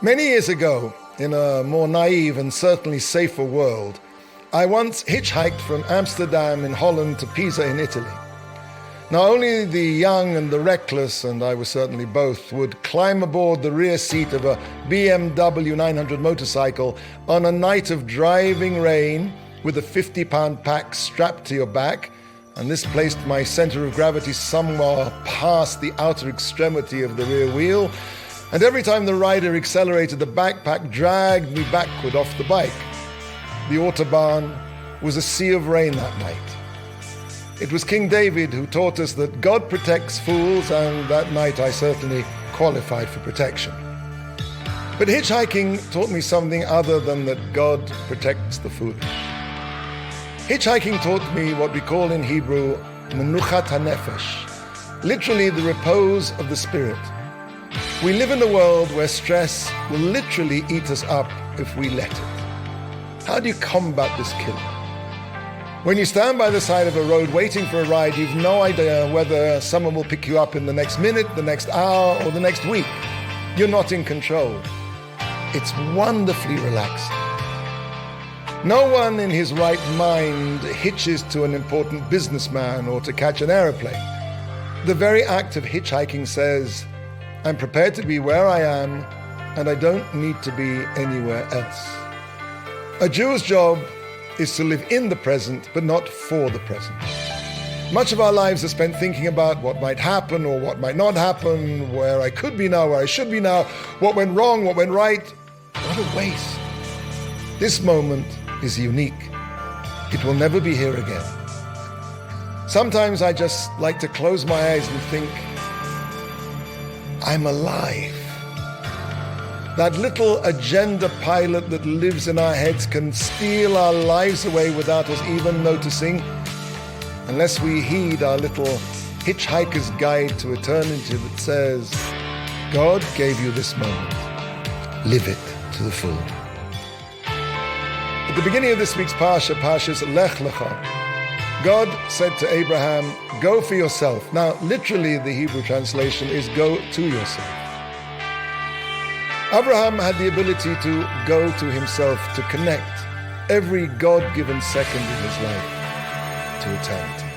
Many years ago, in a more naive and certainly safer world, I once hitchhiked from Amsterdam in Holland to Pisa in Italy. Now, only the young and the reckless, and I was certainly both, would climb aboard the rear seat of a BMW 900 motorcycle on a night of driving rain with a 50-pound pack strapped to your back, and this placed my center of gravity somewhere past the outer extremity of the rear wheel, and every time the rider accelerated, the backpack dragged me backward off the bike. The Autobahn was a sea of rain that night. It was King David who taught us that God protects fools, and that night I certainly qualified for protection. But hitchhiking taught me something other than that God protects the foolish. Hitchhiking taught me what we call in Hebrew menuchat hanefesh, literally the repose of the spirit. We live in a world where stress will literally eat us up if we let it. How do you combat this killer? When you stand by the side of a road waiting for a ride, you've no idea whether someone will pick you up in the next minute, the next hour, or the next week. You're not in control. It's wonderfully relaxing. No one in his right mind hitches to an important businessman or to catch an aeroplane. The very act of hitchhiking says, I'm prepared to be where I am, and I don't need to be anywhere else. A Jew's job is to live in the present, but not for the present. Much of our lives are spent thinking about what might happen or what might not happen, where I could be now, where I should be now, what went wrong, what went right. What a waste. This moment is unique. It will never be here again. Sometimes I just like to close my eyes and think, I'm alive. That little agenda pilot that lives in our heads can steal our lives away without us even noticing, unless we heed our little hitchhiker's guide to eternity that says, God gave you this moment. Live it to the full. At the beginning of this week's Parshat, Parshat's Lecha, God said to Abraham, go for yourself. Now, literally, the Hebrew translation is go to yourself. Abraham had the ability to go to himself, to connect every God-given second in his life to eternity.